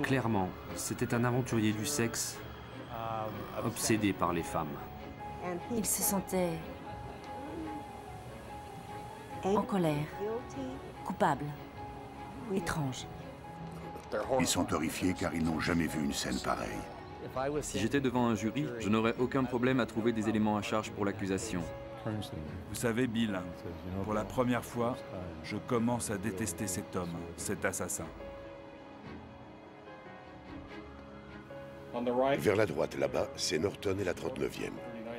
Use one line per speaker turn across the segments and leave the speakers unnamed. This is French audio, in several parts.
Clairement, c'était un aventurier du sexe, obsédé par les femmes.
Il se sentait en colère, coupable, étrange.
Ils sont horrifiés car ils n'ont jamais vu une scène pareille.
Si j'étais devant un jury, je n'aurais aucun problème à trouver des éléments à charge pour l'accusation.
Vous savez, Bill, pour la première fois, je commence à détester cet homme, cet assassin.
Vers la droite, là-bas, c'est Norton et la 39e.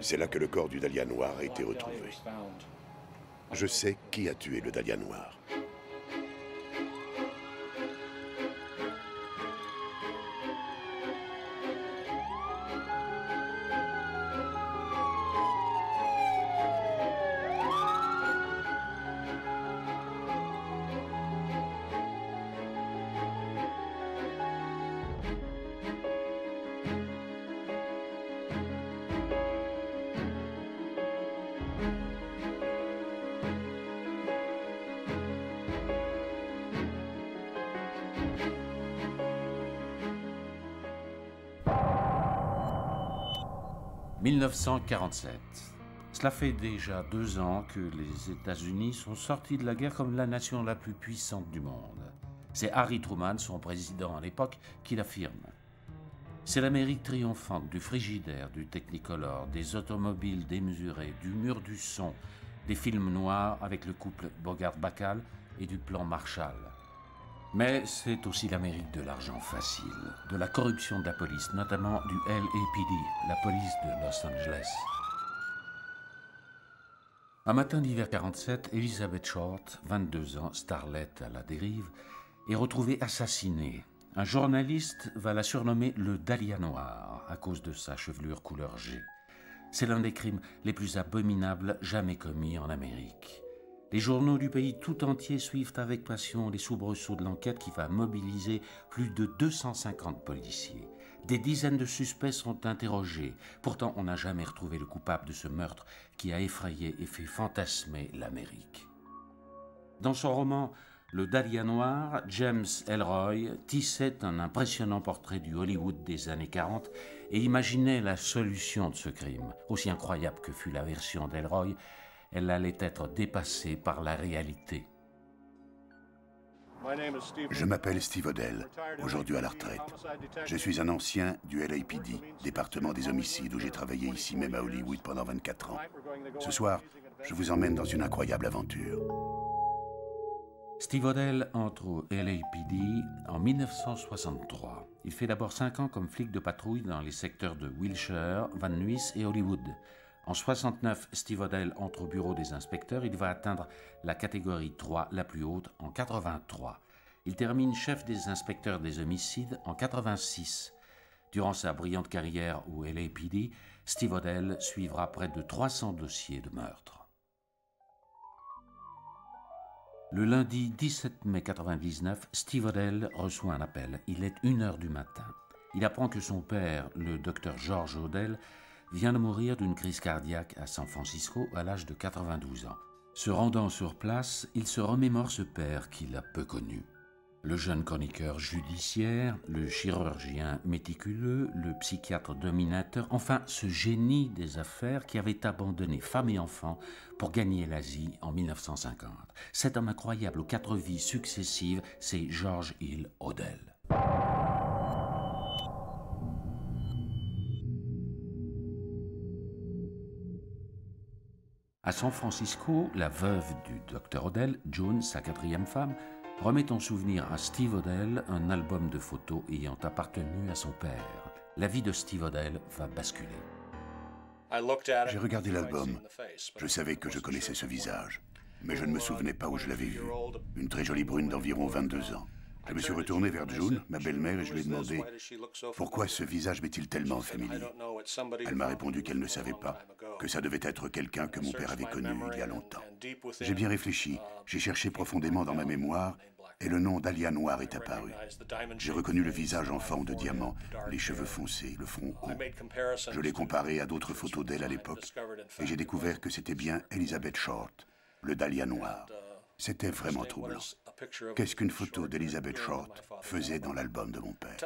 C'est là que le corps du Dahlia noir a été retrouvé. Je sais qui a tué le Dahlia noir.
« 1947. Cela fait déjà 2 ans que les États-Unis sont sortis de la guerre comme la nation la plus puissante du monde. C'est Harry Truman, son président à l'époque, qui l'affirme. C'est l'Amérique triomphante du frigidaire, du Technicolor, des automobiles démesurées, du mur du son, des films noirs avec le couple Bogart-Bacall et du plan Marshall. Mais c'est aussi l'Amérique de l'argent facile, de la corruption de la police, notamment du LAPD, la police de Los Angeles. Un matin d'hiver 47, Elizabeth Short, 22 ans, starlette à la dérive, est retrouvée assassinée. Un journaliste va la surnommer le Dahlia noir à cause de sa chevelure couleur G. C'est l'un des crimes les plus abominables jamais commis en Amérique. Les journaux du pays tout entier suivent avec passion les soubresauts de l'enquête qui va mobiliser plus de 250 policiers. Des dizaines de suspects sont interrogés. Pourtant, on n'a jamais retrouvé le coupable de ce meurtre qui a effrayé et fait fantasmer l'Amérique. Dans son roman « Le Dahlia noir », James Ellroy tissait un impressionnant portrait du Hollywood des années 40 et imaginait la solution de ce crime. Aussi incroyable que fut la version d'Ellroy, elle allait être dépassée par la réalité.
Je m'appelle Steve Odell, aujourd'hui à la retraite. Je suis un ancien du LAPD, département des homicides, où j'ai travaillé ici même à Hollywood pendant 24 ans. Ce soir, je vous emmène dans une incroyable aventure.
Steve Odell entre au LAPD en 1963. Il fait d'abord 5 ans comme flic de patrouille dans les secteurs de Wilshire, Van Nuys et Hollywood. En 69, Steve Odell entre au bureau des inspecteurs. Il va atteindre la catégorie 3, la plus haute, en 83. Il termine chef des inspecteurs des homicides en 86. Durant sa brillante carrière au LAPD, Steve Odell suivra près de 300 dossiers de meurtre. Le lundi 17 mai 99, Steve Odell reçoit un appel. Il est 1h du matin. Il apprend que son père, le docteur George Odell, vient de mourir d'une crise cardiaque à San Francisco à l'âge de 92 ans. Se rendant sur place, il se remémore ce père qu'il a peu connu. Le jeune chroniqueur judiciaire, le chirurgien méticuleux, le psychiatre dominateur, enfin ce génie des affaires qui avait abandonné femme et enfants pour gagner l'Asie en 1950. Cet homme incroyable aux 4 vies successives, c'est George Hill Odell. À San Francisco, la veuve du Dr Odell, June, sa 4e femme, remet en souvenir à Steve Odell un album de photos ayant appartenu à son père. La vie de Steve Odell va basculer.
J'ai regardé l'album. Je savais que je connaissais ce visage, mais je ne me souvenais pas où je l'avais vu. Une très jolie brune d'environ 22 ans. Je me suis retourné vers June, ma belle-mère, et je lui ai demandé « Pourquoi ce visage m'est-il tellement familier ?» Elle m'a répondu qu'elle ne savait pas, que ça devait être quelqu'un que mon père avait connu il y a longtemps. J'ai bien réfléchi, j'ai cherché profondément dans ma mémoire, et le nom Dahlia noir est apparu. J'ai reconnu le visage en forme de diamant, les cheveux foncés, le front haut. Je l'ai comparé à d'autres photos d'elle à l'époque, et j'ai découvert que c'était bien Elizabeth Short, le Dahlia noir. C'était vraiment troublant. Qu'est-ce qu'une photo d'Elizabeth Short faisait dans l'album de mon père?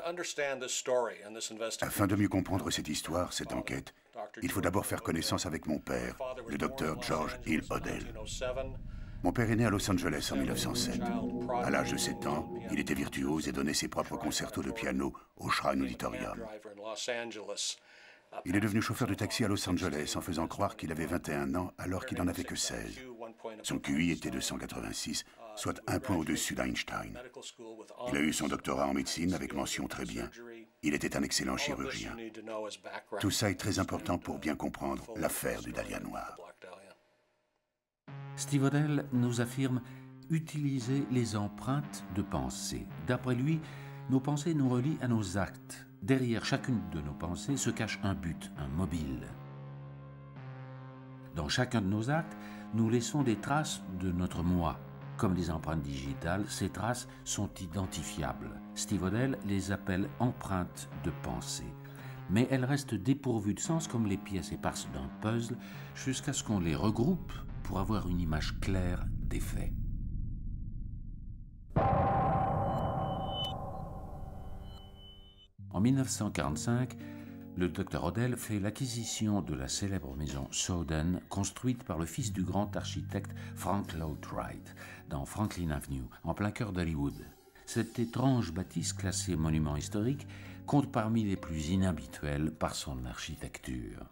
Afin de mieux comprendre cette histoire, cette enquête, il faut d'abord faire connaissance avec mon père, le docteur George Hill Odell. Mon père est né à Los Angeles en 1907. À l'âge de 7 ans, il était virtuose et donnait ses propres concertos de piano au Shrine Auditorium. Il est devenu chauffeur de taxi à Los Angeles en faisant croire qu'il avait 21 ans alors qu'il n'en avait que 16. Son QI était de 186, soit un point au-dessus d'Einstein. Il a eu son doctorat en médecine avec mention très bien. Il était un excellent chirurgien. Tout ça est très important pour bien comprendre l'affaire du Dahlia noir.
Steve Odell nous affirme utiliser les empreintes de pensée. D'après lui, nos pensées nous relient à nos actes. Derrière chacune de nos pensées se cache un but, un mobile. Dans chacun de nos actes, nous laissons des traces de notre moi. Comme les empreintes digitales, ces traces sont identifiables. Steve Odell les appelle empreintes de pensée. Mais elles restent dépourvues de sens comme les pièces éparses d'un puzzle jusqu'à ce qu'on les regroupe pour avoir une image claire des faits. En 1945, le Dr Odell fait l'acquisition de la célèbre maison Sowden, construite par le fils du grand architecte Frank Lloyd Wright, dans Franklin Avenue, en plein cœur d'Hollywood. Cette étrange bâtisse classée monument historique compte parmi les plus inhabituelles par son architecture.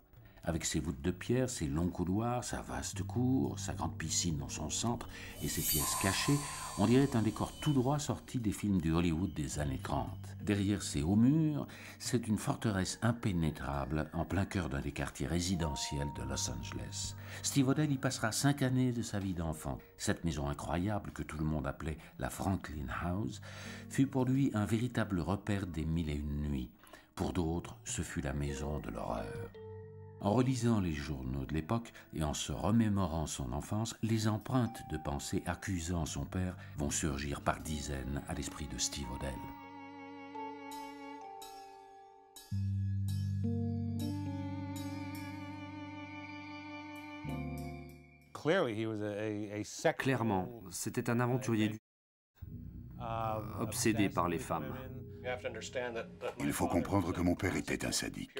Avec ses voûtes de pierre, ses longs couloirs, sa vaste cour, sa grande piscine dans son centre et ses pièces cachées, on dirait un décor tout droit sorti des films du Hollywood des années 30. Derrière ces hauts murs, c'est une forteresse impénétrable en plein cœur d'un des quartiers résidentiels de Los Angeles. Steve Odell y passera 5 années de sa vie d'enfant. Cette maison incroyable que tout le monde appelait la Franklin House fut pour lui un véritable repère des 1001 nuits. Pour d'autres, ce fut la maison de l'horreur. En relisant les journaux de l'époque et en se remémorant son enfance, les empreintes de pensée accusant son père vont surgir par dizaines à l'esprit de Steve Odell.
Clairement, c'était un aventurier du obsédé par les femmes.
Il faut comprendre que mon père était un sadique.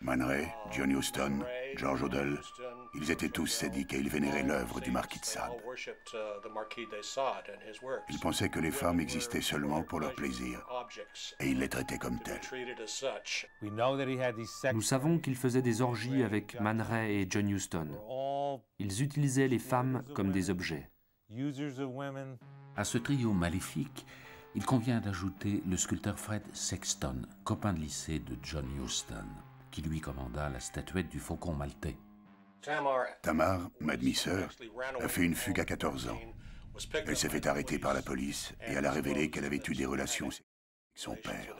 Man Ray, John Huston, George Odell, ils étaient tous sadiques et ils vénéraient l'œuvre du marquis de Sade. Ils pensaient que les femmes existaient seulement pour leur plaisir et ils les traitaient comme telles.
Nous savons qu'il faisait des orgies avec Man Ray et John Huston. Ils utilisaient les femmes comme des objets.
À ce trio maléfique, il convient d'ajouter le sculpteur Fred Sexton, copain de lycée de John Huston, qui lui commanda la statuette du faucon maltais.
Tamar, ma demi-sœur, a fait une fugue à 14 ans. Elle s'est fait arrêter par la police et elle a révélé qu'elle avait eu des relations avec son père.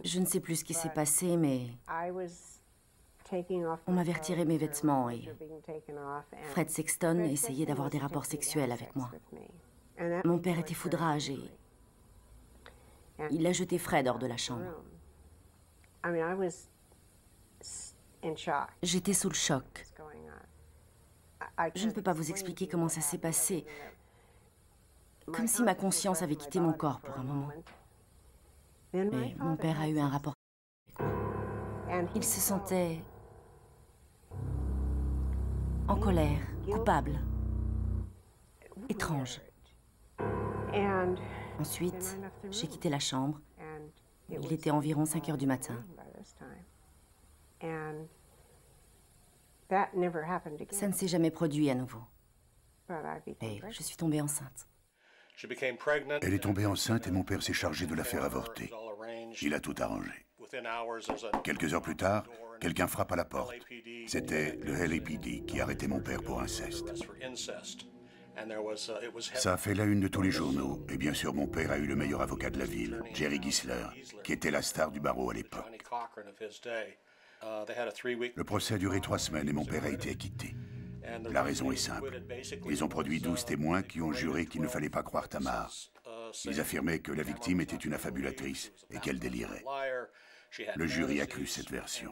Je ne sais plus ce qui s'est passé, mais on m'avait retiré mes vêtements et Fred Sexton essayait d'avoir des rapports sexuels avec moi. Mon père était foudrage et il a jeté Fred hors de la chambre. J'étais sous le choc. Je ne peux pas vous expliquer comment ça s'est passé. Comme si ma conscience avait quitté mon corps pour un moment. Mais mon père a eu un rapport avec moi. Il se sentait en colère, coupable, étrange. Ensuite, j'ai quitté la chambre. Il était environ 5 heures du matin. Ça ne s'est jamais produit à nouveau. Et je suis tombée enceinte.
Elle est tombée enceinte et mon père s'est chargé de la faire avorter. Il a tout arrangé. Quelques heures plus tard, quelqu'un frappe à la porte. C'était le LAPD qui arrêtait mon père pour inceste. Ça a fait la une de tous les journaux, et bien sûr mon père a eu le meilleur avocat de la ville, Jerry Gisler, qui était la star du barreau à l'époque. Le procès a duré 3 semaines et mon père a été acquitté. La raison est simple. Ils ont produit 12 témoins qui ont juré qu'il ne fallait pas croire Tamar. Ils affirmaient que la victime était une affabulatrice et qu'elle délirait. Le jury a cru cette version.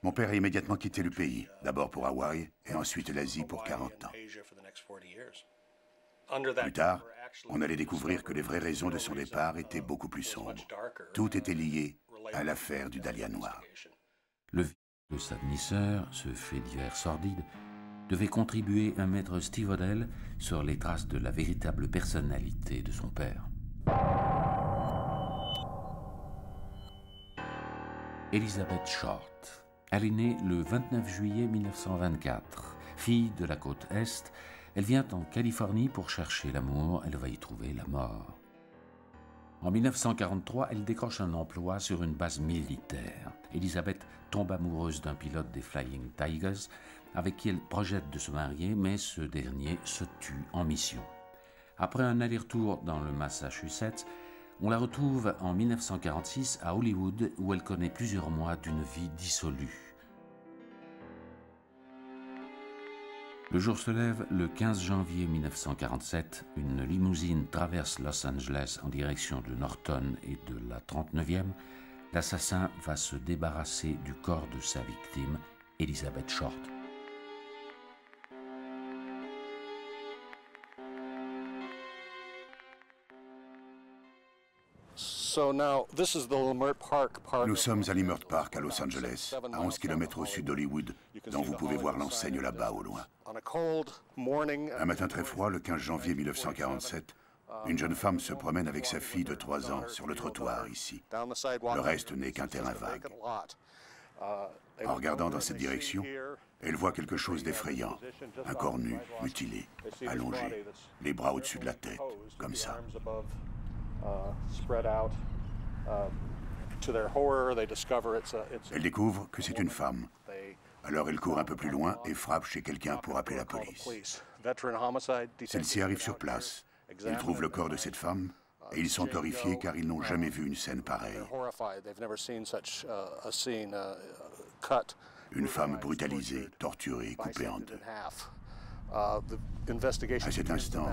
Mon père a immédiatement quitté le pays, d'abord pour Hawaï et ensuite l'Asie pour 40 ans. Plus tard, on allait découvrir que les vraies raisons de son départ étaient beaucoup plus sombres. Tout était lié à l'affaire du Dahlia noir.
Le viol de sa demi-sœur, ce fait divers sordide, devait contribuer à mettre Steve Odell sur les traces de la véritable personnalité de son père. Elizabeth Short. Elle est née le 29 juillet 1924. Fille de la côte Est, elle vient en Californie pour chercher l'amour, elle va y trouver la mort. En 1943, elle décroche un emploi sur une base militaire. Elizabeth tombe amoureuse d'un pilote des Flying Tigers, avec qui elle projette de se marier, mais ce dernier se tue en mission. Après un aller-retour dans le Massachusetts, on la retrouve en 1946 à Hollywood, où elle connaît plusieurs mois d'une vie dissolue. Le jour se lève le 15 janvier 1947. Une limousine traverse Los Angeles en direction de Norton et de la 39e. L'assassin va se débarrasser du corps de sa victime, Elizabeth Short.
Nous sommes à Leimert Park, à Los Angeles, à 11 km au sud d'Hollywood, dont vous pouvez voir l'enseigne là-bas au loin. Un matin très froid, le 15 janvier 1947, une jeune femme se promène avec sa fille de 3 ans sur le trottoir ici. Le reste n'est qu'un terrain vague. En regardant dans cette direction, elle voit quelque chose d'effrayant. Un corps nu, mutilé, allongé, les bras au-dessus de la tête, comme ça. Elle découvre que c'est une femme. Alors elle court un peu plus loin et frappe chez quelqu'un pour appeler la police. Celle-ci arrive sur place. Ils trouvent le corps de cette femme et ils sont horrifiés car ils n'ont jamais vu une scène pareille. Une femme brutalisée, torturée, coupée en deux. À cet instant,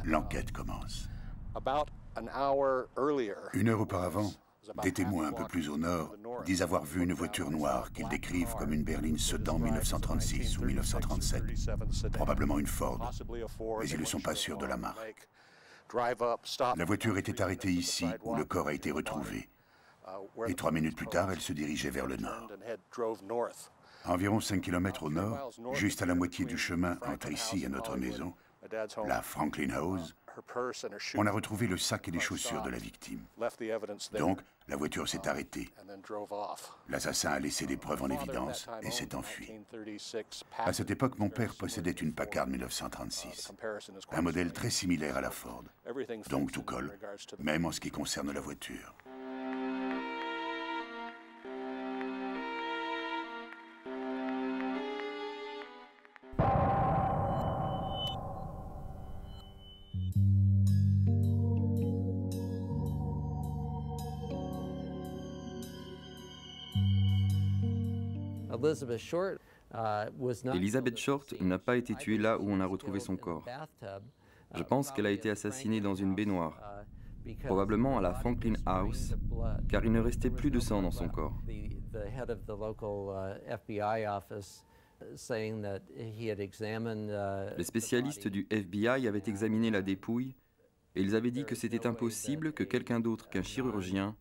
l'enquête commence. 1 heure auparavant, des témoins un peu plus au nord disent avoir vu une voiture noire qu'ils décrivent comme une berline Sedan 1936 ou 1937, probablement une Ford, mais ils ne sont pas sûrs de la marque. La voiture était arrêtée ici, où le corps a été retrouvé, et 3 minutes plus tard, elle se dirigeait vers le nord. À environ 5 km au nord, juste à la moitié du chemin entre ici et notre maison, la Franklin House, on a retrouvé le sac et les chaussures de la victime. Donc, la voiture s'est arrêtée. L'assassin a laissé des preuves en évidence et s'est enfui. À cette époque, mon père possédait une Packard 1936, un modèle très similaire à la Ford. Donc tout colle, même en ce qui concerne la voiture.
Elizabeth Short n'a pas été tuée là où on a retrouvé son corps. Je pense qu'elle a été assassinée dans une baignoire, probablement à la Franklin House, car il ne restait plus de sang dans son corps. Les spécialistes du FBI avaient examiné la dépouille et ils avaient dit que c'était impossible que quelqu'un d'autre qu'un chirurgien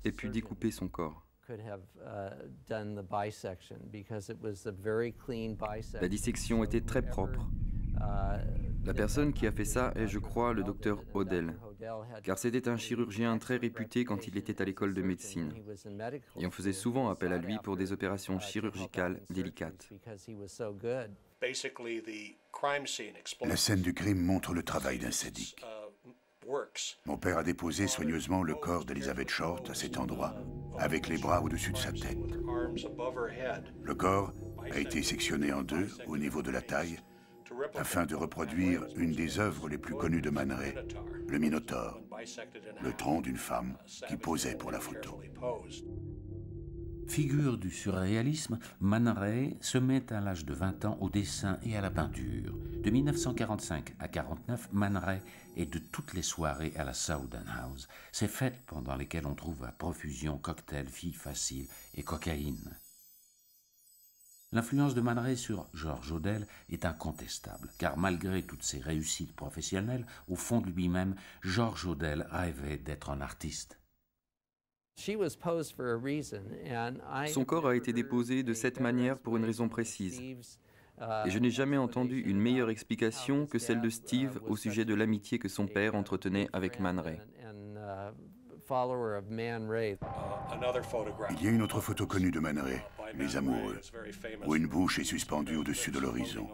ait pu découper son corps. La dissection était très propre. La personne qui a fait ça est, je crois, le docteur Odell, car c'était un chirurgien très réputé quand il était à l'école de médecine. Et on faisait souvent appel à lui pour des opérations chirurgicales délicates.
La scène du crime montre le travail d'un sadique. Mon père a déposé soigneusement le corps d'Elizabeth Short à cet endroit, avec les bras au-dessus de sa tête. Le corps a été sectionné en deux au niveau de la taille, afin de reproduire une des œuvres les plus connues de Man Ray, le Minotaure, le tronc d'une femme qui posait pour la photo.
Figure du surréalisme, Man Ray se met à l'âge de 20 ans au dessin et à la peinture. De 1945 à 1949, Man Ray est de toutes les soirées à la Southern House, ces fêtes pendant lesquelles on trouve à profusion cocktails, filles faciles et cocaïne. L'influence de Man Ray sur George Odell est incontestable, car malgré toutes ses réussites professionnelles, au fond de lui-même, George Odell rêvait d'être un artiste.
Son corps a été déposé de cette manière pour une raison précise. Et je n'ai jamais entendu une meilleure explication que celle de Steve au sujet de l'amitié que son père entretenait avec Man Ray.
Il y a une autre photo connue de Man Ray, Les Amoureux, où une bouche est suspendue au-dessus de l'horizon.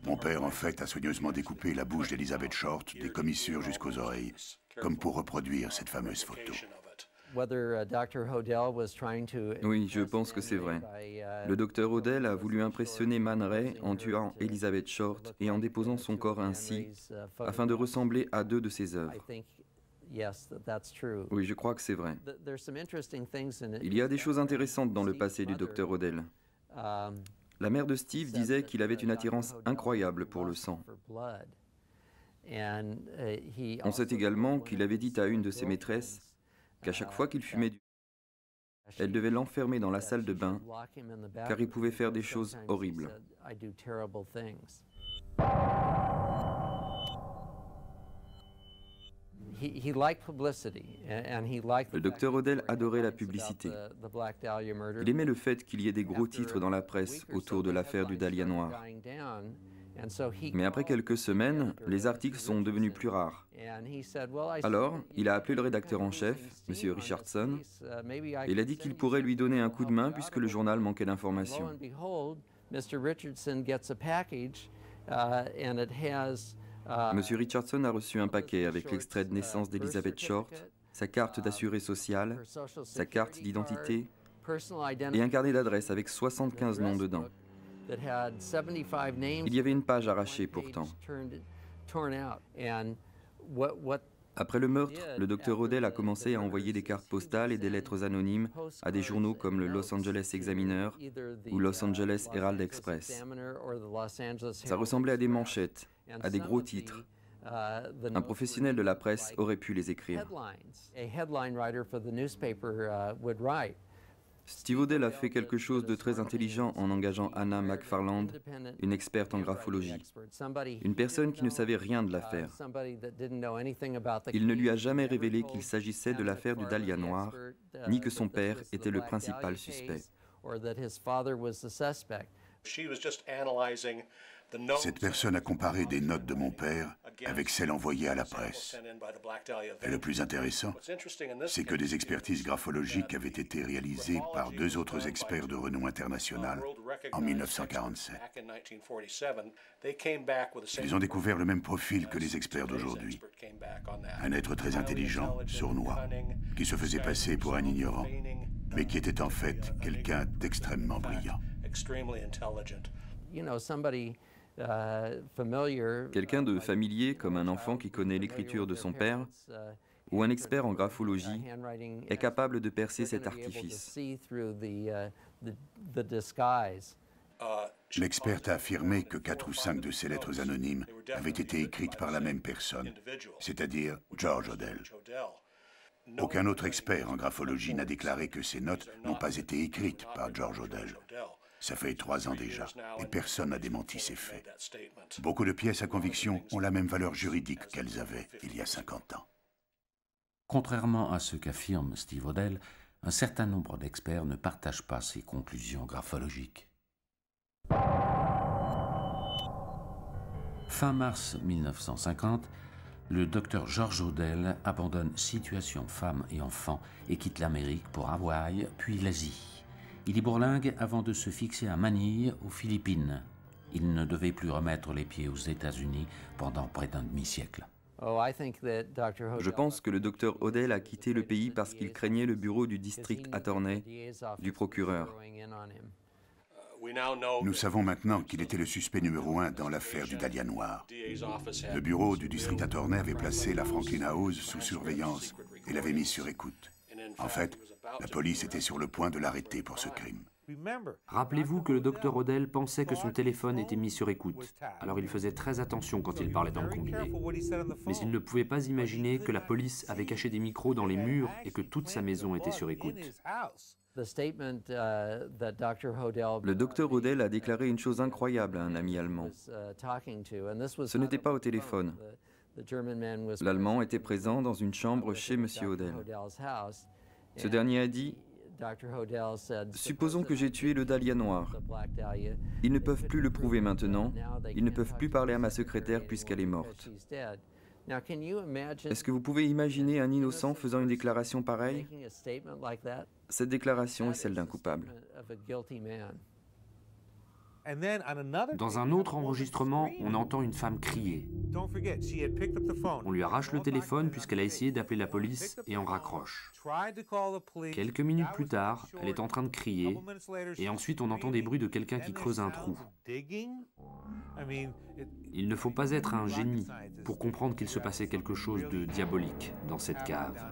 Mon père, en fait, a soigneusement découpé la bouche d'Elizabeth Short, des commissures jusqu'aux oreilles, comme pour reproduire cette fameuse photo.
Oui, je pense que c'est vrai. Le docteur Odell a voulu impressionner Man Ray en tuant Elizabeth Short et en déposant son corps ainsi, afin de ressembler à deux de ses œuvres. Oui, je crois que c'est vrai. Il y a des choses intéressantes dans le passé du docteur Odell. La mère de Steve disait qu'il avait une attirance incroyable pour le sang. On sait également qu'il avait dit à une de ses maîtresses qu'à chaque fois qu'il fumait du... elle devait l'enfermer dans la salle de bain, car il pouvait faire des choses horribles. Le docteur Odell adorait la publicité. Il aimait le fait qu'il y ait des gros titres dans la presse autour de l'affaire du Dahlia noir. Mais après quelques semaines, les articles sont devenus plus rares. Alors, il a appelé le rédacteur en chef, M. Richardson, et il a dit qu'il pourrait lui donner un coup de main puisque le journal manquait d'informations. M. Richardson a reçu un paquet avec l'extrait de naissance d'Elizabeth Short, sa carte d'assuré social, sa carte d'identité et un carnet d'adresse avec 75 noms dedans. Il y avait une page arrachée pourtant. Après le meurtre, le docteur Odell a commencé à envoyer des cartes postales et des lettres anonymes à des journaux comme le Los Angeles Examiner ou Los Angeles Herald Express. Ça ressemblait à des manchettes, à des gros titres. Un professionnel de la presse aurait pu les écrire. Steve Odell a fait quelque chose de très intelligent en engageant Anna McFarland, une experte en graphologie, une personne qui ne savait rien de l'affaire. Il ne lui a jamais révélé qu'il s'agissait de l'affaire du Dahlia noir, ni que son père était le principal suspect.
Cette personne a comparé des notes de mon père avec celles envoyées à la presse. Et le plus intéressant, c'est que des expertises graphologiques avaient été réalisées par deux autres experts de renom international en 1947. Ils ont découvert le même profil que les experts d'aujourd'hui. Un être très intelligent, sournois, qui se faisait passer pour un ignorant, mais qui était en fait quelqu'un d'extrêmement brillant.
Quelqu'un de familier comme un enfant qui connaît l'écriture de son père ou un expert en graphologie est capable de percer cet artifice.
L'experte a affirmé que 4 ou 5 de ces lettres anonymes avaient été écrites par la même personne, c'est-à-dire George Odell. Aucun autre expert en graphologie n'a déclaré que ces notes n'ont pas été écrites par George Odell. Ça fait 3 ans déjà, et personne n'a démenti ces faits. Beaucoup de pièces à conviction ont la même valeur juridique qu'elles avaient il y a 50 ans.
Contrairement à ce qu'affirme Steve Odell, un certain nombre d'experts ne partagent pas ces conclusions graphologiques. Fin mars 1950, le docteur George Odell abandonne Situation femmes et enfants et quitte l'Amérique pour Hawaï, puis l'Asie. Il y bourlingue avant de se fixer à Manille, aux Philippines. Il ne devait plus remettre les pieds aux États-Unis pendant près d'un demi-siècle.
Je pense que le docteur Odell a quitté le pays parce qu'il craignait le bureau du district attorney, du procureur.
Nous savons maintenant qu'il était le suspect numéro 1 dans l'affaire du Dahlia noir. Le bureau du district attorney avait placé la Franklin House sous surveillance et l'avait mis sur écoute. En fait, la police était sur le point de l'arrêter pour ce crime.
Rappelez-vous que le docteur Odell pensait que son téléphone était mis sur écoute, alors il faisait très attention quand il parlait dans le combiné. Mais il ne pouvait pas imaginer que la police avait caché des micros dans les murs et que toute sa maison était sur écoute.
Le docteur Odell a déclaré une chose incroyable à un ami allemand. Ce n'était pas au téléphone. L'Allemand était présent dans une chambre chez M. Odell. Ce dernier a dit: supposons que j'ai tué le dahlia noir. Ils ne peuvent plus le prouver maintenant. Ils ne peuvent plus parler à ma secrétaire puisqu'elle est morte. Est-ce que vous pouvez imaginer un innocent faisant une déclaration pareille? Cette déclaration est celle d'un coupable.
Dans un autre enregistrement, on entend une femme crier. On lui arrache le téléphone puisqu'elle a essayé d'appeler la police et en raccroche. Quelques minutes plus tard, elle est en train de crier et ensuite on entend des bruits de quelqu'un qui creuse un trou. Il ne faut pas être un génie pour comprendre qu'il se passait quelque chose de diabolique dans cette cave.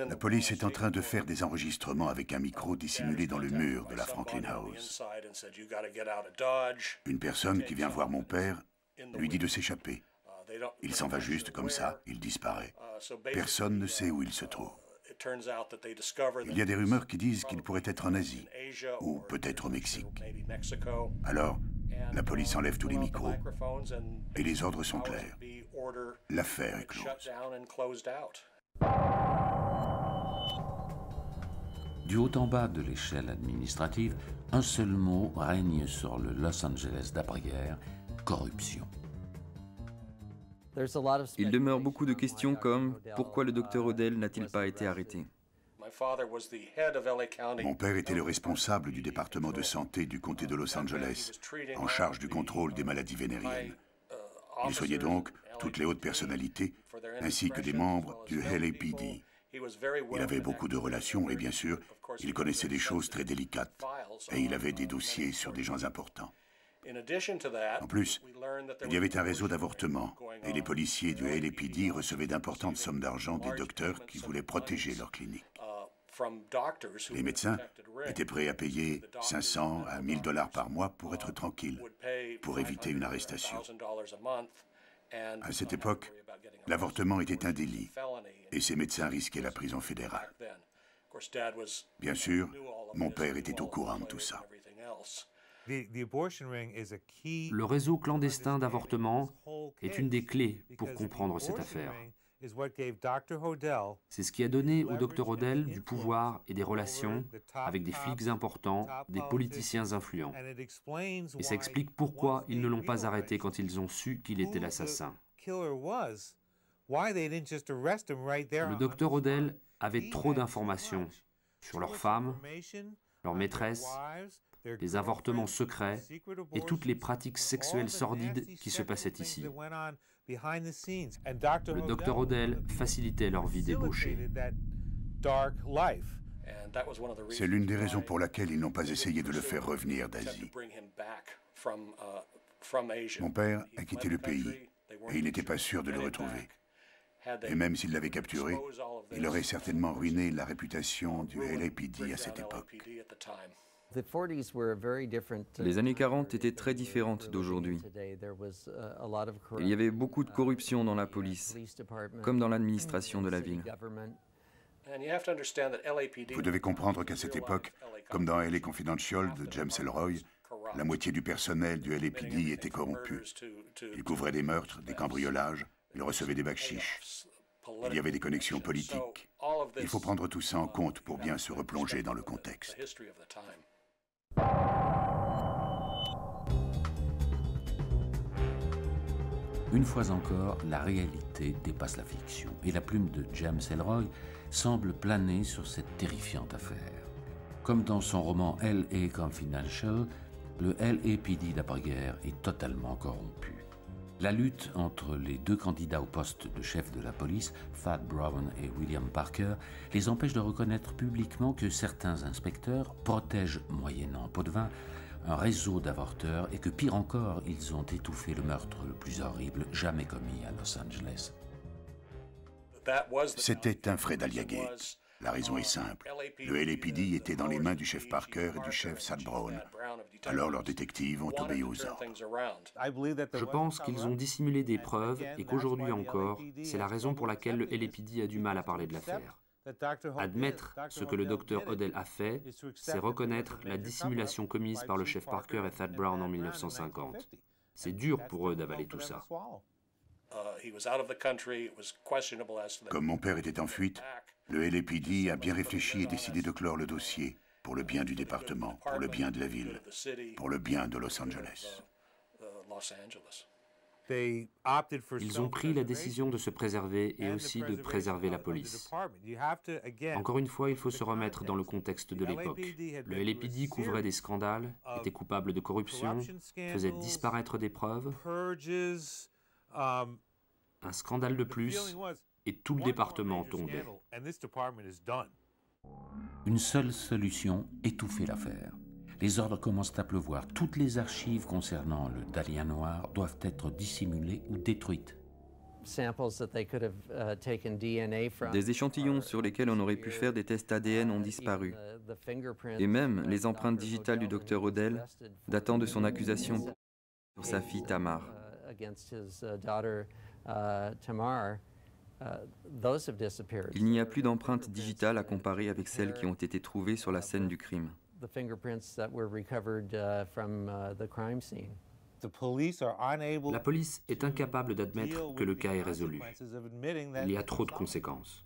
La police est en train de faire des enregistrements avec un micro dissimulé dans le mur de la Franklin House. Une personne qui vient voir mon père lui dit de s'échapper. Il s'en va juste comme ça, il disparaît. Personne ne sait où il se trouve. Il y a des rumeurs qui disent qu'il pourrait être en Asie, ou peut-être au Mexique. Alors, la police enlève tous les micros, et les ordres sont clairs. L'affaire est close.
Du haut en bas de l'échelle administrative, un seul mot règne sur le Los Angeles d'après-guerre: corruption.
Il demeure beaucoup de questions comme: pourquoi le docteur Odell n'a-t-il pas été arrêté?
Mon père était le responsable du département de santé du comté de Los Angeles, en charge du contrôle des maladies vénériennes. Il soignait donc toutes les hautes personnalités, ainsi que des membres du LAPD. Il avait beaucoup de relations et bien sûr, il connaissait des choses très délicates et il avait des dossiers sur des gens importants. En plus, il y avait un réseau d'avortements et les policiers du LAPD recevaient d'importantes sommes d'argent des docteurs qui voulaient protéger leur clinique. Les médecins étaient prêts à payer 500 à 1000 $ par mois pour être tranquilles, pour éviter une arrestation. À cette époque, l'avortement était un délit et ces médecins risquaient la prison fédérale. Bien sûr, mon père était au courant de tout ça.
Le réseau clandestin d'avortement est une des clés pour comprendre cette affaire. C'est ce qui a donné au Dr Odell du pouvoir et des relations avec des flics importants, des politiciens influents. Et ça explique pourquoi ils ne l'ont pas arrêté quand ils ont su qu'il était l'assassin. Le Dr Odell avait trop d'informations sur leurs femmes, leurs maîtresses, les avortements secrets et toutes les pratiques sexuelles sordides qui se passaient ici. Le Dr Odell facilitait leur vie débauchée.
C'est l'une des raisons pour laquelle ils n'ont pas essayé de le faire revenir d'Asie. Mon père a quitté le pays et il n'était pas sûr de le retrouver. Et même s'il l'avait capturé, il aurait certainement ruiné la réputation du LAPD à cette époque.
Les années 40 étaient très différentes d'aujourd'hui. Il y avait beaucoup de corruption dans la police, comme dans l'administration de la ville.
Vous devez comprendre qu'à cette époque, comme dans LA Confidential de James Ellroy, la moitié du personnel du LAPD était corrompu. Il couvrait des meurtres, des cambriolages, il recevait des bakchiches. Il y avait des connexions politiques. Il faut prendre tout ça en compte pour bien se replonger dans le contexte.
Une fois encore, la réalité dépasse la fiction et la plume de James Ellroy semble planer sur cette terrifiante affaire. Comme dans son roman L.A. Confidential, le LAPD d'après-guerre est totalement corrompu. La lutte entre les deux candidats au poste de chef de la police, Thad Brown et William Parker, les empêche de reconnaître publiquement que certains inspecteurs protègent, moyennant pot de vin, un réseau d'avorteurs et que, pire encore, ils ont étouffé le meurtre le plus horrible jamais commis à Los Angeles.
C'était un Fred Aliagate. La raison est simple. Le LAPD était dans les mains du chef Parker et du chef Sad Brown. Alors leurs détectives ont obéi aux ordres.
Je pense qu'ils ont dissimulé des preuves et qu'aujourd'hui encore, c'est la raison pour laquelle le LAPD a du mal à parler de l'affaire. Admettre ce que le docteur Odell a fait, c'est reconnaître la dissimulation commise par le chef Parker et Thad Brown en 1950. C'est dur pour eux d'avaler tout ça.
Comme mon père était en fuite, le LAPD a bien réfléchi et décidé de clore le dossier pour le bien du département, pour le bien de la ville, pour le bien de Los Angeles.
Ils ont pris la décision de se préserver et aussi de préserver la police. Encore une fois, il faut se remettre dans le contexte de l'époque. Le LAPD couvrait des scandales, était coupable de corruption, faisait disparaître des preuves. Un scandale de plus, et tout le département tombait.
Une seule solution, étouffer l'affaire. Les ordres commencent à pleuvoir. Toutes les archives concernant le Dahlia noir doivent être dissimulées ou détruites.
Des échantillons sur lesquels on aurait pu faire des tests ADN ont disparu. Et même les empreintes digitales du docteur Odell, datant de son accusation sur sa fille Tamar. Il n'y a plus d'empreintes digitales à comparer avec celles qui ont été trouvées sur la scène du crime.
La police est incapable d'admettre que le cas est résolu. Il y a trop de conséquences.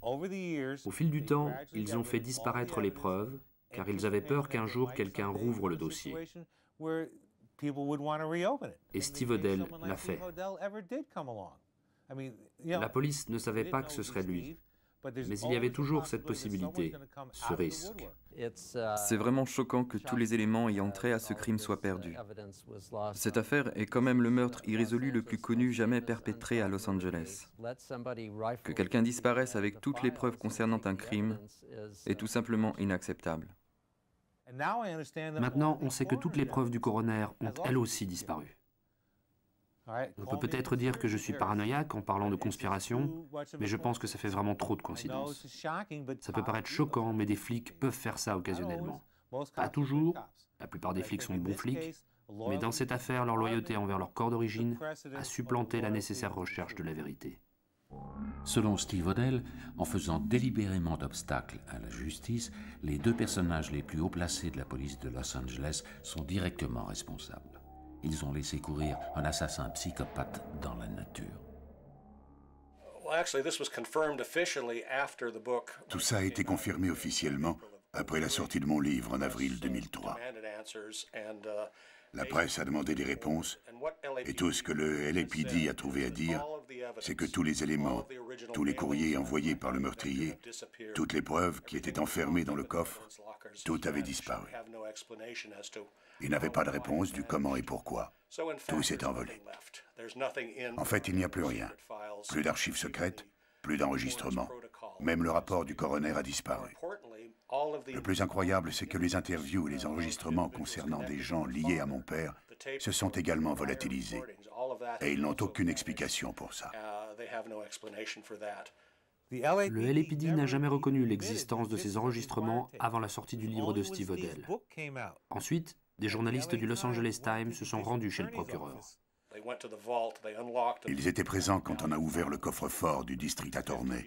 Au fil du temps, ils ont fait disparaître les preuves, car ils avaient peur qu'un jour quelqu'un rouvre le dossier. Et Steve Odell l'a fait. La police ne savait pas que ce serait lui, mais il y avait toujours cette possibilité, ce risque.
C'est vraiment choquant que tous les éléments ayant trait à ce crime soient perdus. Cette affaire est quand même le meurtre irrésolu le plus connu jamais perpétré à Los Angeles. Que quelqu'un disparaisse avec toutes les preuves concernant un crime est tout simplement inacceptable.
Maintenant, on sait que toutes les preuves du coroner ont elles aussi disparu. On peut peut-être dire que je suis paranoïaque en parlant de conspiration, mais je pense que ça fait vraiment trop de coïncidences. Ça peut paraître choquant, mais des flics peuvent faire ça occasionnellement. Pas toujours, la plupart des flics sont de bons flics, mais dans cette affaire, leur loyauté envers leur corps d'origine a supplanté la nécessaire recherche de la vérité.
Selon Steve Odell, en faisant délibérément d'obstacles à la justice, les deux personnages les plus haut placés de la police de Los Angeles sont directement responsables. Ils ont laissé courir un assassin psychopathe dans la nature.
Tout ça a été confirmé officiellement après la sortie de mon livre en avril 2003. La presse a demandé des réponses et tout ce que le LAPD a trouvé à dire, c'est que tous les éléments, tous les courriers envoyés par le meurtrier, toutes les preuves qui étaient enfermées dans le coffre, tout avait disparu. Il n'avait pas de réponse du comment et pourquoi. Tout s'est envolé. En fait, il n'y a plus rien. Plus d'archives secrètes, plus d'enregistrements. Même le rapport du coroner a disparu. Le plus incroyable, c'est que les interviews et les enregistrements concernant des gens liés à mon père se sont également volatilisés. Et ils n'ont aucune explication pour ça.
Le LAPD n'a jamais reconnu l'existence de ces enregistrements avant la sortie du livre de Steve Odell. Ensuite, des journalistes du Los Angeles Times se sont rendus chez le procureur.
Ils étaient présents quand on a ouvert le coffre-fort du district attorney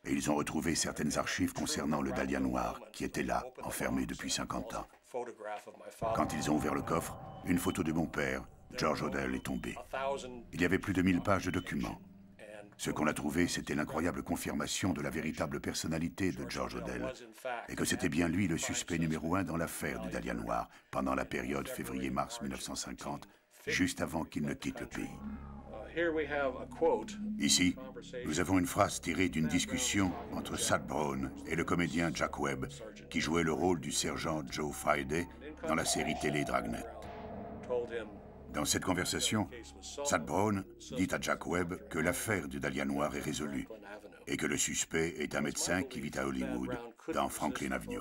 et ils ont retrouvé certaines archives concernant le Dahlia noir qui était là, enfermé depuis 50 ans. Quand ils ont ouvert le coffre, une photo de mon père, George Odell, est tombée. Il y avait plus de 1000 pages de documents. Ce qu'on a trouvé, c'était l'incroyable confirmation de la véritable personnalité de George Odell et que c'était bien lui le suspect numéro 1 dans l'affaire du Dahlia noir pendant la période février-mars 1950, juste avant qu'il ne quitte le pays. Ici, nous avons une phrase tirée d'une discussion entre Sad Brown et le comédien Jack Webb, qui jouait le rôle du sergent Joe Friday dans la série télé Dragnet. Dans cette conversation, Sad Brown dit à Jack Webb que l'affaire du Dahlia noir est résolue et que le suspect est un médecin qui vit à Hollywood, dans Franklin Avenue.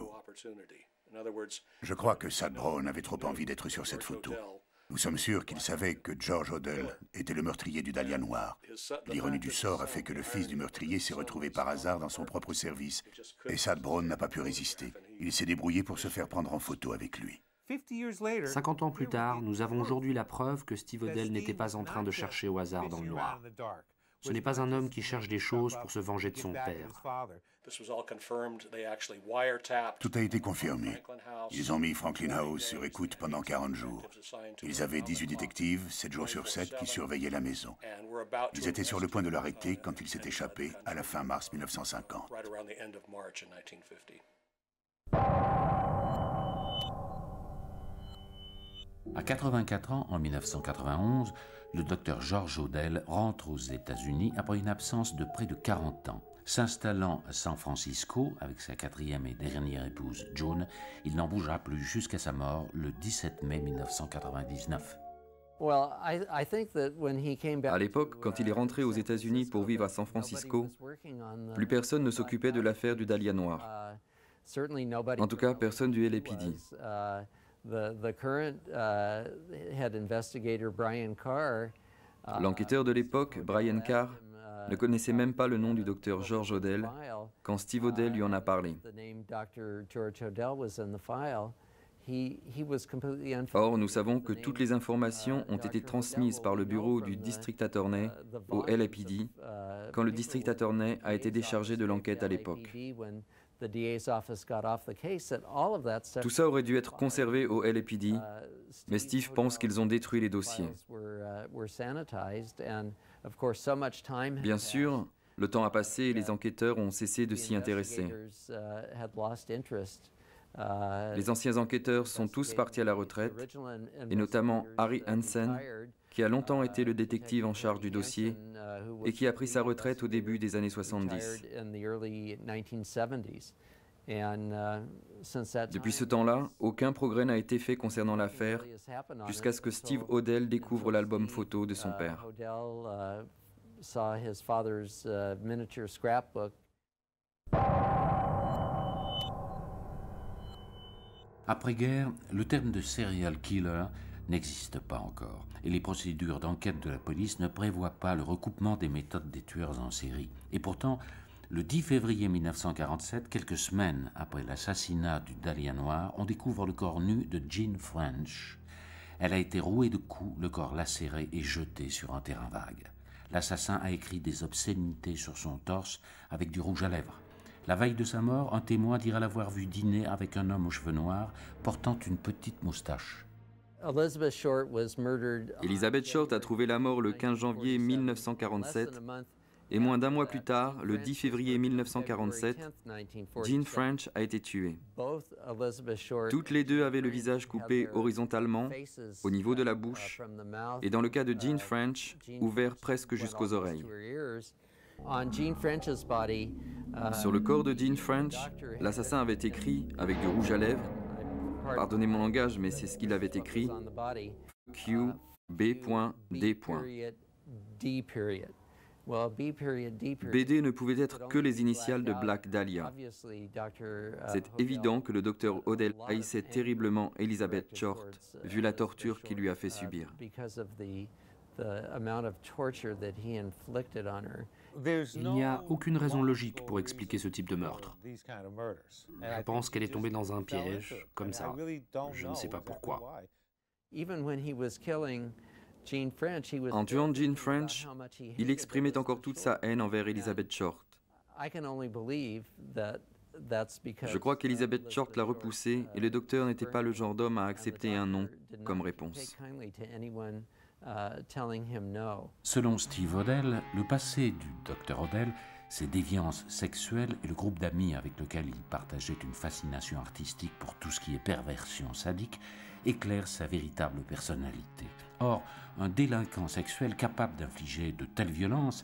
Je crois que Sad Brown avait trop envie d'être sur cette photo. Nous sommes sûrs qu'il savait que George Odell était le meurtrier du Dahlia noir. L'ironie du sort a fait que le fils du meurtrier s'est retrouvé par hasard dans son propre service. Et Sad Brown n'a pas pu résister. Il s'est débrouillé pour se faire prendre en photo avec lui.
50 ans plus tard, nous avons aujourd'hui la preuve que Steve Odell n'était pas en train de chercher au hasard dans le noir. Ce n'est pas un homme qui cherche des choses pour se venger de son père.
Tout a été confirmé. Ils ont mis Franklin House sur écoute pendant 40 jours. Ils avaient 18 détectives, 7 jours sur 7, qui surveillaient la maison. Ils étaient sur le point de l'arrêter quand il s'est échappé à la fin mars 1950.
À 84 ans, en 1991, le docteur George Odell rentre aux États-Unis après une absence de près de 40 ans. S'installant à San Francisco avec sa 4e et dernière épouse June, il n'en bougea plus jusqu'à sa mort le 17 mai 1999.
À l'époque, quand il est rentré aux États-Unis pour vivre à San Francisco, plus personne ne s'occupait de l'affaire du Dahlia noir. En tout cas, personne du LAPD. L'enquêteur de l'époque, Brian Carr, ne connaissait même pas le nom du docteur George Odell quand Steve Odell lui en a parlé. Or, nous savons que toutes les informations ont été transmises par le bureau du district attorney au LAPD quand le district attorney a été déchargé de l'enquête à l'époque. Tout ça aurait dû être conservé au LAPD, mais Steve pense qu'ils ont détruit les dossiers. Bien sûr, le temps a passé et les enquêteurs ont cessé de s'y intéresser. Les anciens enquêteurs sont tous partis à la retraite, et notamment Harry Hansen, qui a longtemps été le détective en charge du dossier et qui a pris sa retraite au début des années 70. Depuis ce temps-là, aucun progrès n'a été fait concernant l'affaire jusqu'à ce que Steve Odell découvre l'album photo de son père.
Après-guerre, le terme de serial killer n'existe pas encore, et les procédures d'enquête de la police ne prévoient pas le recoupement des méthodes des tueurs en série. Et pourtant, le 10 février 1947, quelques semaines après l'assassinat du Dahlia noir, on découvre le corps nu de Jean French. Elle a été rouée de coups, le corps lacéré et jeté sur un terrain vague. L'assassin a écrit des obscénités sur son torse avec du rouge à lèvres. La veille de sa mort, un témoin dira l'avoir vu dîner avec un homme aux cheveux noirs portant une petite moustache.
Elizabeth Short a trouvé la mort le 15 janvier 1947 et moins d'un mois plus tard, le 10 février 1947, Jean French a été tuée. Toutes les deux avaient le visage coupé horizontalement, au niveau de la bouche, et dans le cas de Jean French, ouvert presque jusqu'aux oreilles. Sur le corps de Jean French, l'assassin avait écrit, avec du rouge à lèvres, pardonnez mon langage, mais c'est ce qu'il avait écrit, Q, B.D. BD ne pouvait être que les initiales de Black Dahlia. C'est évident que le docteur Odell haïssait terriblement Elizabeth Short, vu la torture qu'il lui a fait subir.
Il n'y a aucune raison logique pour expliquer ce type de meurtre. Je pense qu'elle est tombée dans un piège, comme ça. Je ne sais pas pourquoi.
En tuant Jean French, il exprimait encore toute sa haine envers Elizabeth Short. Je crois qu'Elizabeth Short l'a repoussé et le docteur n'était pas le genre d'homme à accepter un non comme réponse.
Selon Steve Odell, le passé du Dr Odell, ses déviances sexuelles et le groupe d'amis avec lequel il partageait une fascination artistique pour tout ce qui est perversion sadique éclairent sa véritable personnalité. Or, un délinquant sexuel capable d'infliger de telles violences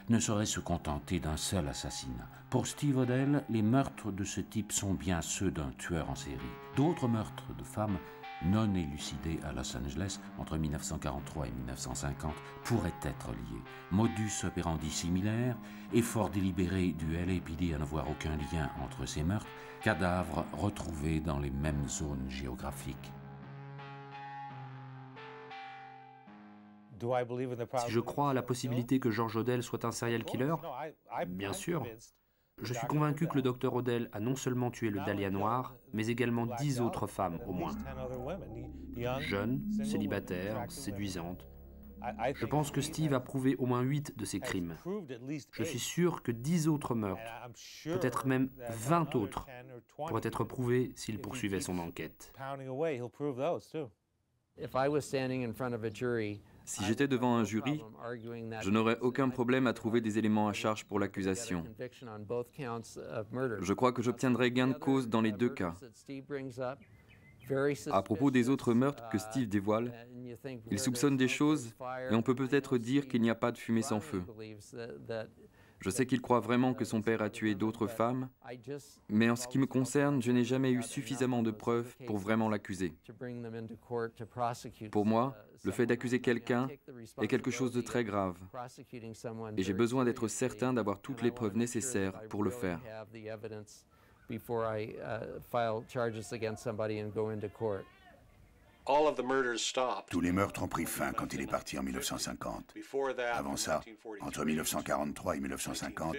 ne saurait se contenter d'un seul assassinat. Pour Steve Odell, les meurtres de ce type sont bien ceux d'un tueur en série. D'autres meurtres de femmes non élucidés à Los Angeles entre 1943 et 1950 pourraient être liés. Modus operandi similaire, effort délibéré du LAPD à ne voir aucun lien entre ces meurtres, cadavres retrouvés dans les mêmes zones géographiques.
Si je crois à la possibilité que George Odell soit un serial killer, bien sûr. Je suis convaincu que le docteur Odell a non seulement tué le Dahlia noir, mais également 10 autres femmes au moins. Jeunes, célibataires, séduisantes. Je pense que Steve a prouvé au moins 8 de ces crimes. Je suis sûr que 10 autres meurtres, peut-être même 20 autres, pourraient être prouvés s'il poursuivait son enquête.
Si j'étais devant un jury, je n'aurais aucun problème à trouver des éléments à charge pour l'accusation. Je crois que j'obtiendrai gain de cause dans les deux cas. À propos des autres meurtres que Steve dévoile, il soupçonne des choses et on peut peut-être dire qu'il n'y a pas de fumée sans feu. Je sais qu'il croit vraiment que son père a tué d'autres femmes, mais en ce qui me concerne, je n'ai jamais eu suffisamment de preuves pour vraiment l'accuser. Pour moi, le fait d'accuser quelqu'un est quelque chose de très grave, et j'ai besoin d'être certain d'avoir toutes les preuves nécessaires pour le faire.
Tous les meurtres ont pris fin quand il est parti en 1950. Avant ça, entre 1943 et 1950,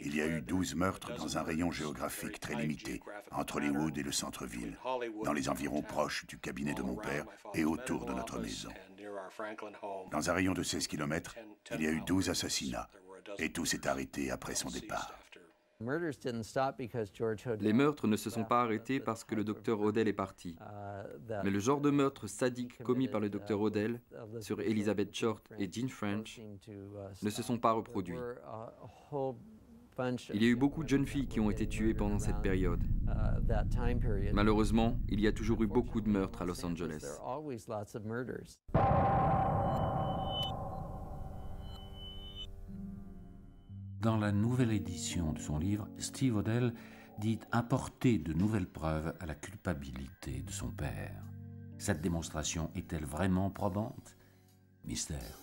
il y a eu 12 meurtres dans un rayon géographique très limité, entre Hollywood et le centre-ville, dans les environs proches du cabinet de mon père et autour de notre maison. Dans un rayon de 16 km, il y a eu 12 assassinats, et tout s'est arrêté après son départ.
Les meurtres ne se sont pas arrêtés parce que le docteur Odell est parti. Mais le genre de meurtre sadique commis par le docteur Odell sur Elizabeth Short et Jean French ne se sont pas reproduits. Il y a eu beaucoup de jeunes filles qui ont été tuées pendant cette période. Malheureusement, il y a toujours eu beaucoup de meurtres à Los Angeles.
Dans la nouvelle édition de son livre, Steve Odell dit apporter de nouvelles preuves à la culpabilité de son père. Cette démonstration est-elle vraiment probante? Mystère.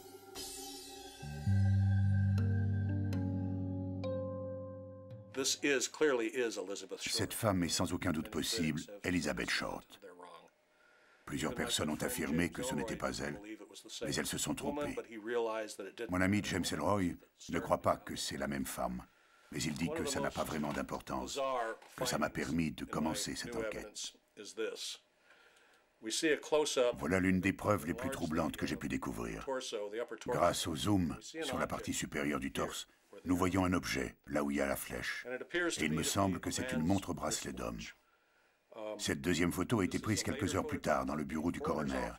Cette femme est sans aucun doute possible Elizabeth Short. Plusieurs personnes ont affirmé que ce n'était pas elle, mais elles se sont trompées. Mon ami James Ellroy ne croit pas que c'est la même femme, mais il dit que ça n'a pas vraiment d'importance, que ça m'a permis de commencer cette enquête. Voilà l'une des preuves les plus troublantes que j'ai pu découvrir. Grâce au zoom sur la partie supérieure du torse, nous voyons un objet, là où il y a la flèche. Et il me semble que c'est une montre-bracelet d'homme. Cette deuxième photo a été prise quelques heures plus tard dans le bureau du coroner.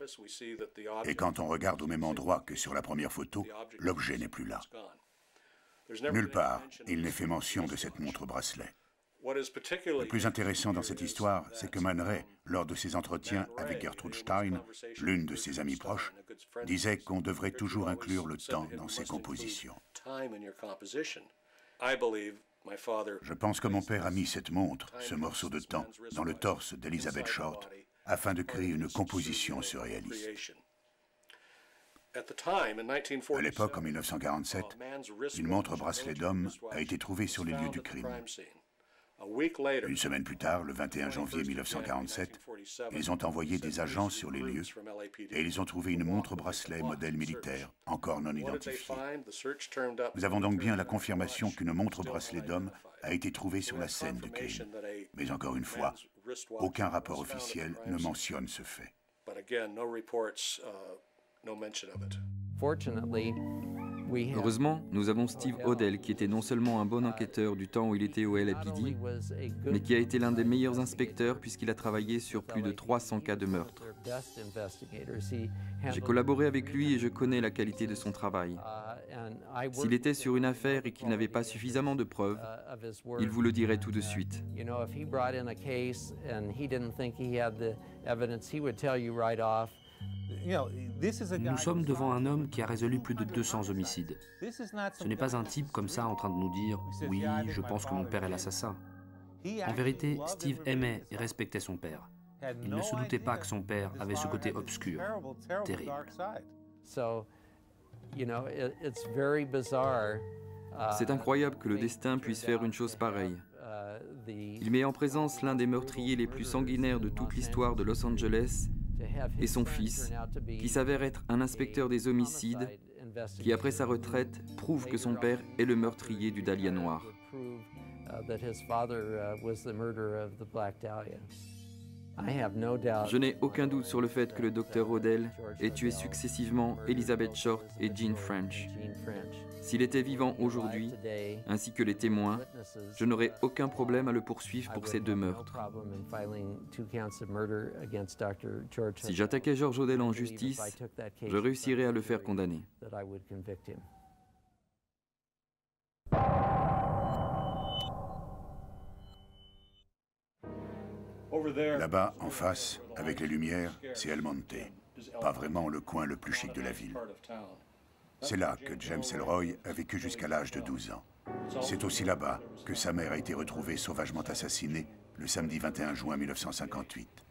Et quand on regarde au même endroit que sur la première photo, l'objet n'est plus là. Nulle part, il n'est fait mention de cette montre-bracelet. Le plus intéressant dans cette histoire, c'est que Man Ray, lors de ses entretiens avec Gertrude Stein, l'une de ses amies proches, disait qu'on devrait toujours inclure le temps dans ses compositions. Je pense que mon père a mis cette montre, ce morceau de temps, dans le torse d'Elizabeth Short, afin de créer une composition surréaliste. À l'époque, en 1947, une montre-bracelet d'homme a été trouvée sur les lieux du crime. Une semaine plus tard, le 21 janvier 1947, ils ont envoyé des agents sur les lieux et ils ont trouvé une montre-bracelet modèle militaire, encore non identifiée. Nous avons donc bien la confirmation qu'une montre-bracelet d'homme a été trouvée sur la scène du crime. Mais encore une fois, aucun rapport officiel ne mentionne ce fait.
Heureusement, nous avons Steve Odell qui était non seulement un bon enquêteur du temps où il était au LAPD, mais qui a été l'un des meilleurs inspecteurs puisqu'il a travaillé sur plus de 300 cas de meurtre. J'ai collaboré avec lui et je connais la qualité de son travail. S'il était sur une affaire et qu'il n'avait pas suffisamment de preuves, il vous le dirait tout de suite.
Nous sommes devant un homme qui a résolu plus de 200 homicides. Ce n'est pas un type comme ça en train de nous dire « Oui, je pense que mon père est l'assassin ». En vérité, Steve aimait et respectait son père. Il ne se doutait pas que son père avait ce côté obscur, terrible.
C'est incroyable que le destin puisse faire une chose pareille. Il met en présence l'un des meurtriers les plus sanguinaires de toute l'histoire de Los Angeles et son fils, qui s'avère être un inspecteur des homicides, qui après sa retraite prouve que son père est le meurtrier du Dahlia noir. Je n'ai aucun doute sur le fait que le docteur Odell ait tué successivement Elizabeth Short et Jean French. S'il était vivant aujourd'hui, ainsi que les témoins, je n'aurais aucun problème à le poursuivre pour ces 2 meurtres. Si j'attaquais George Odell en justice, je réussirais à le faire condamner.
Là-bas, en face, avec les lumières, c'est El Monte. Pas vraiment le coin le plus chic de la ville. C'est là que James Ellroy a vécu jusqu'à l'âge de 12 ans. C'est aussi là-bas que sa mère a été retrouvée sauvagement assassinée le samedi 21 juin 1958.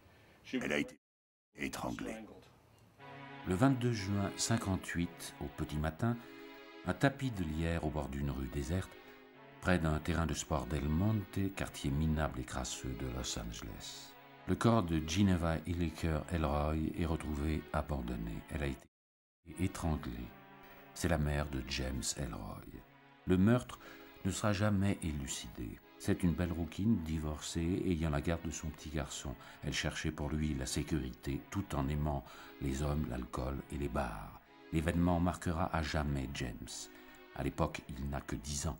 Elle a été étranglée.
Le 22 juin 58, au petit matin, un tapis de lierre au bord d'une rue déserte, près d'un terrain de sport d'El Monte, quartier minable et crasseux de Los Angeles. Le corps de Geneva Hilliker Ellroy est retrouvé abandonné. Elle a été étranglée. C'est la mère de James Ellroy. Le meurtre ne sera jamais élucidé. C'est une belle rouquine divorcée ayant la garde de son petit garçon. Elle cherchait pour lui la sécurité tout en aimant les hommes, l'alcool et les bars. L'événement marquera à jamais James. À l'époque, il n'a que 10 ans.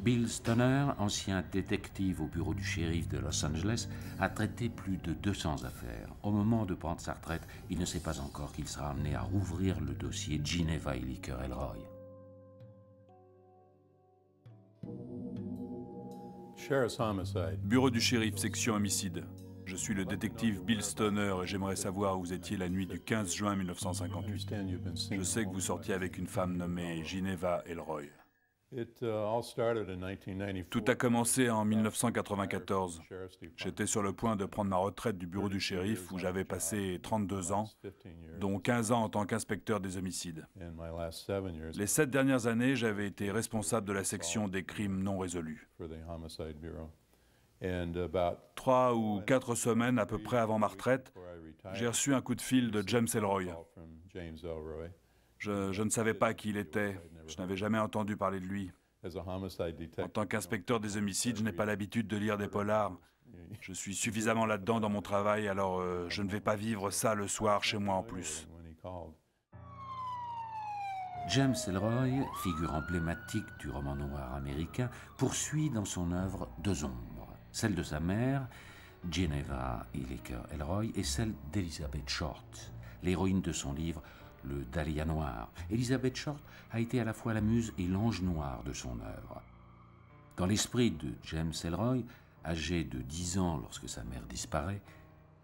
Bill Stoner, ancien détective au bureau du shérif de Los Angeles, a traité plus de 200 affaires. Au moment de prendre sa retraite, il ne sait pas encore qu'il sera amené à rouvrir le dossier Geneva Hilliker Ellroy.
Bureau du shérif, section homicide. Je suis le détective Bill Stoner et j'aimerais savoir où vous étiez la nuit du 15 juin 1958. Je sais que vous sortiez avec une femme nommée Geneva Ellroy. Tout a commencé en 1994. J'étais sur le point de prendre ma retraite du bureau du shérif où j'avais passé 32 ans, dont 15 ans en tant qu'inspecteur des homicides. Les 7 dernières années, j'avais été responsable de la section des crimes non résolus. 3 ou 4 semaines à peu près avant ma retraite, j'ai reçu un coup de fil de James Ellroy. Je ne savais pas qui il était, je n'avais jamais entendu parler de lui. En tant qu'inspecteur des homicides, je n'ai pas l'habitude de lire des polars. Je suis suffisamment là-dedans dans mon travail, alors je ne vais pas vivre ça le soir chez moi en plus.
James Ellroy, figure emblématique du roman noir américain, poursuit dans son œuvre 2 ombres. Celle de sa mère, Geneva Hilliker Ellroy, et celle d'Elizabeth Short, l'héroïne de son livre Le Dahlia noir. Elizabeth Short a été à la fois la muse et l'ange noir de son œuvre. Dans l'esprit de James Ellroy, âgé de 10 ans lorsque sa mère disparaît,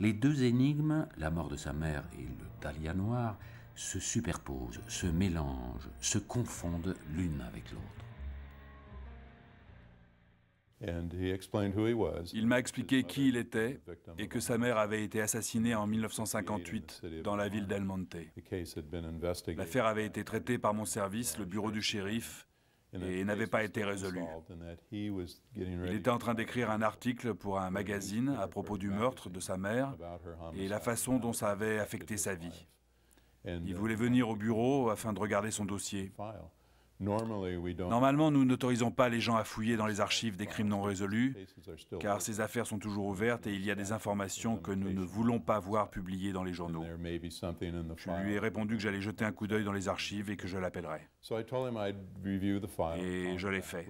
les 2 énigmes, la mort de sa mère et le Dahlia noir, se superposent, se mélangent, se confondent l'une avec l'autre.
Il m'a expliqué qui il était et que sa mère avait été assassinée en 1958 dans la ville d'El Monte. L'affaire avait été traitée par mon service, le bureau du shérif, et n'avait pas été résolue. Il était en train d'écrire un article pour un magazine à propos du meurtre de sa mère et la façon dont ça avait affecté sa vie. Il voulait venir au bureau afin de regarder son dossier. Normalement, nous n'autorisons pas les gens à fouiller dans les archives des crimes non résolus, car ces affaires sont toujours ouvertes et il y a des informations que nous ne voulons pas voir publiées dans les journaux. Je lui ai répondu que j'allais jeter un coup d'œil dans les archives et que je l'appellerais. Et je l'ai fait.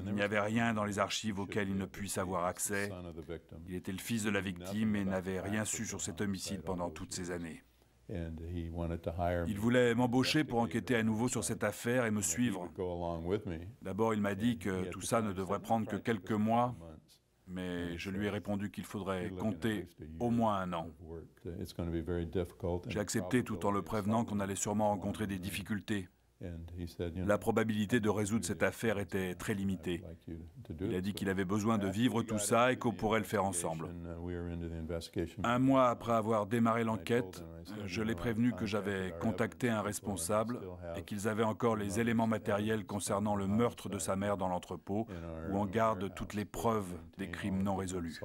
Il n'y avait rien dans les archives auxquelles il ne puisse avoir accès. Il était le fils de la victime et n'avait rien su sur cet homicide pendant toutes ces années. Il voulait m'embaucher pour enquêter à nouveau sur cette affaire et me suivre. D'abord, il m'a dit que tout ça ne devrait prendre que quelques mois, mais je lui ai répondu qu'il faudrait compter au moins 1 an. J'ai accepté tout en le prévenant qu'on allait sûrement rencontrer des difficultés. La probabilité de résoudre cette affaire était très limitée. Il a dit qu'il avait besoin de vivre tout ça et qu'on pourrait le faire ensemble. Un mois après avoir démarré l'enquête, je l'ai prévenu que j'avais contacté un responsable et qu'ils avaient encore les éléments matériels concernant le meurtre de sa mère dans l'entrepôt, où on garde toutes les preuves des crimes non résolus.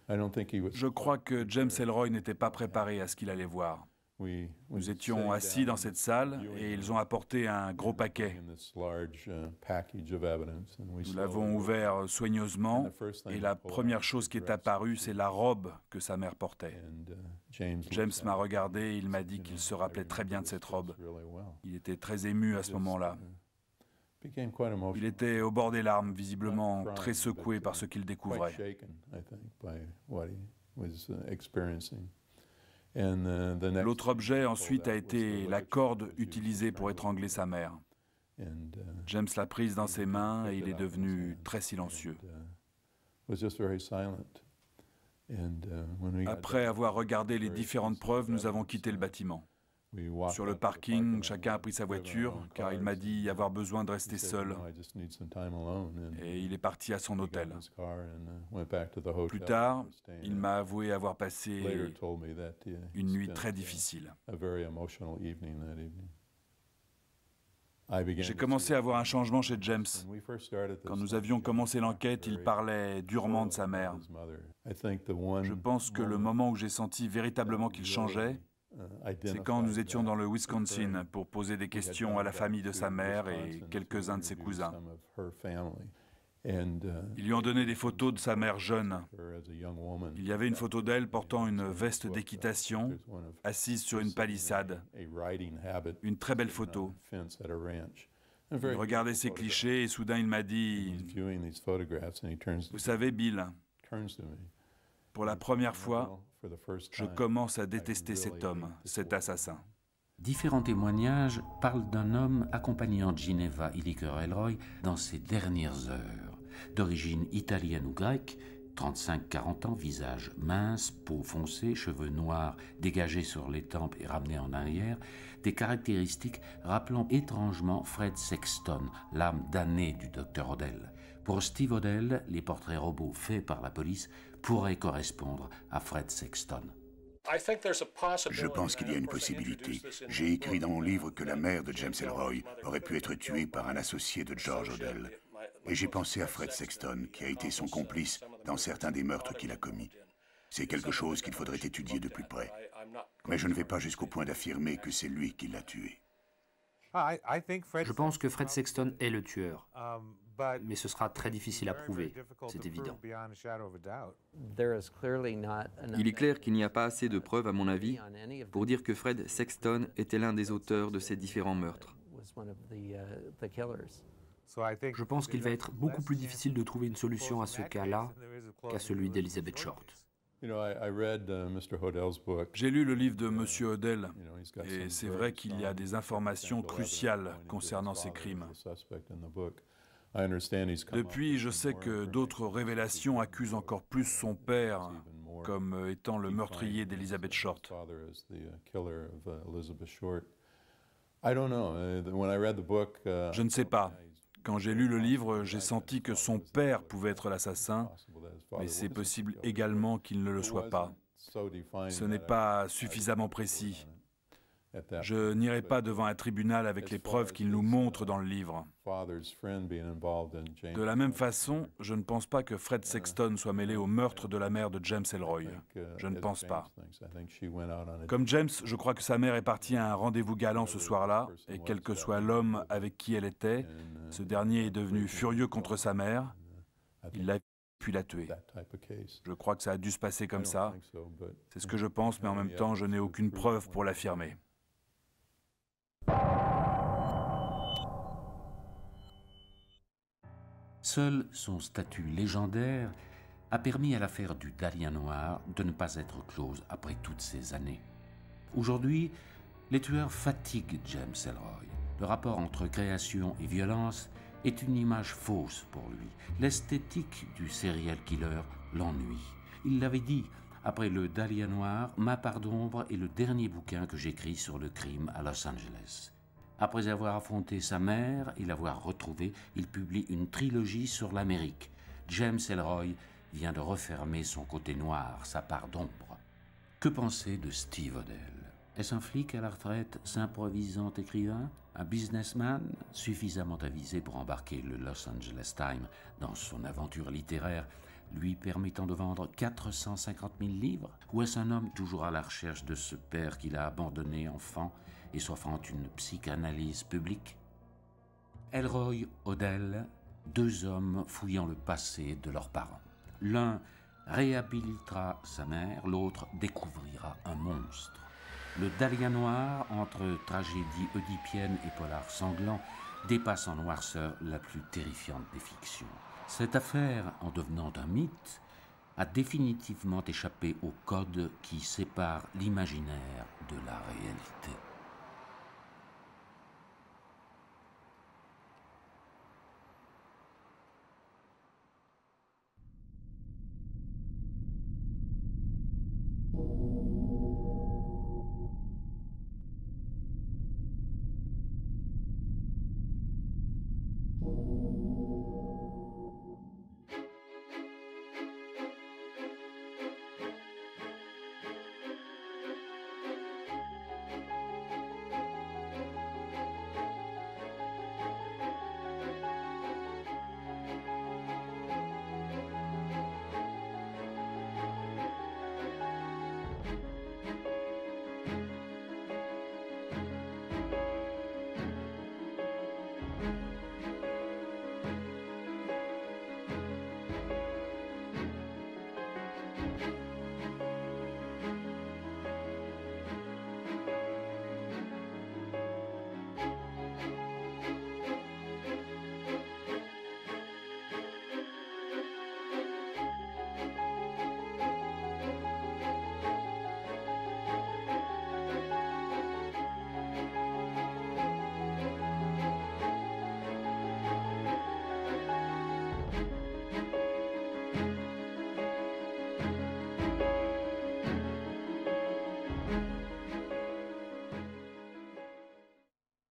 Je crois que James Ellroy n'était pas préparé à ce qu'il allait voir. Nous étions assis dans cette salle et ils ont apporté un gros paquet. Nous l'avons ouvert soigneusement et la première chose qui est apparue, c'est la robe que sa mère portait. James m'a regardé et il m'a dit qu'il se rappelait très bien de cette robe. Il était très ému à ce moment-là. Il était au bord des larmes, visiblement très secoué par ce qu'il découvrait. L'autre objet ensuite a été la corde utilisée pour étrangler sa mère. James l'a prise dans ses mains et il est devenu très silencieux. Après avoir regardé les différentes preuves, nous avons quitté le bâtiment. Sur le parking, chacun a pris sa voiture, car il m'a dit avoir besoin de rester seul. Et il est parti à son hôtel. Plus tard, il m'a avoué avoir passé une nuit très difficile. J'ai commencé à voir un changement chez James. Quand nous avions commencé l'enquête, il parlait durement de sa mère. Je pense que le moment où j'ai senti véritablement qu'il changeait, c'est quand nous étions dans le Wisconsin pour poser des questions à la famille de sa mère et quelques-uns de ses cousins. Ils lui ont donné des photos de sa mère jeune. Il y avait une photo d'elle portant une veste d'équitation, assise sur une palissade. Une très belle photo. Il regardait ces clichés et soudain il m'a dit « Vous savez, Bill, pour la première fois, je commence à détester cet homme, cet assassin. »
Différents témoignages parlent d'un homme accompagnant Ginevra Hilliker-Ellroy dans ses dernières heures. D'origine italienne ou grecque, 35-40 ans, visage mince, peau foncée, cheveux noirs dégagés sur les tempes et ramenés en arrière, des caractéristiques rappelant étrangement Fred Sexton, l'âme damnée du Dr Odell. Pour Steve Odell, les portraits robots faits par la police pourraient correspondre à Fred Sexton.
Je pense qu'il y a une possibilité. J'ai écrit dans mon livre que la mère de James Ellroy aurait pu être tuée par un associé de George Odell. Et j'ai pensé à Fred Sexton, qui a été son complice dans certains des meurtres qu'il a commis. C'est quelque chose qu'il faudrait étudier de plus près. Mais je ne vais pas jusqu'au point d'affirmer que c'est lui qui l'a tué.
Je pense que Fred Sexton est le tueur. Mais ce sera très difficile à prouver, c'est évident.
Il est clair qu'il n'y a pas assez de preuves, à mon avis, pour dire que Fred Sexton était l'un des auteurs de ces différents meurtres.
Je pense qu'il va être beaucoup plus difficile de trouver une solution à ce cas-là qu'à celui d'Elizabeth Short.
J'ai lu le livre de M. Odell, et c'est vrai qu'il y a des informations cruciales concernant ces crimes. Depuis, je sais que d'autres révélations accusent encore plus son père comme étant le meurtrier d'Elizabeth Short. Je ne sais pas. Quand j'ai lu le livre, j'ai senti que son père pouvait être l'assassin, mais c'est possible également qu'il ne le soit pas. Ce n'est pas suffisamment précis. Je n'irai pas devant un tribunal avec les preuves qu'il nous montre dans le livre. De la même façon, je ne pense pas que Fred Sexton soit mêlé au meurtre de la mère de James Ellroy. Je ne pense pas. Comme James, je crois que sa mère est partie à un rendez-vous galant ce soir-là, et quel que soit l'homme avec qui elle était, ce dernier est devenu furieux contre sa mère. Il l'a puis l'a tuée. Je crois que ça a dû se passer comme ça. C'est ce que je pense, mais en même temps, je n'ai aucune preuve pour l'affirmer.
Seul son statut légendaire a permis à l'affaire du Dahlia noir de ne pas être close après toutes ces années. Aujourd'hui, les tueurs fatiguent James Ellroy. Le rapport entre création et violence est une image fausse pour lui. L'esthétique du serial killer l'ennuie. Il l'avait dit, Après le Dahlia noir, Ma part d'ombre est le dernier bouquin que j'écris sur le crime à Los Angeles. Après avoir affronté sa mère et l'avoir retrouvée, il publie une trilogie sur l'Amérique. James Ellroy vient de refermer son côté noir, sa part d'ombre. Que penser de Steve Odell? Est-ce un flic à la retraite s'improvisant écrivain? Un businessman suffisamment avisé pour embarquer le Los Angeles Times dans son aventure littéraire, lui permettant de vendre 450 000 livres? Ou est-ce un homme toujours à la recherche de ce père qu'il a abandonné enfant et s'offrant une psychanalyse publique? Ellroy, Odell, deux hommes fouillant le passé de leurs parents. L'un réhabilitera sa mère, l'autre découvrira un monstre. Le Dahlia noir, entre tragédie oedipienne et polar sanglant, dépasse en noirceur la plus terrifiante des fictions. Cette affaire, en devenant un mythe, a définitivement échappé au code qui sépare l'imaginaire de la réalité.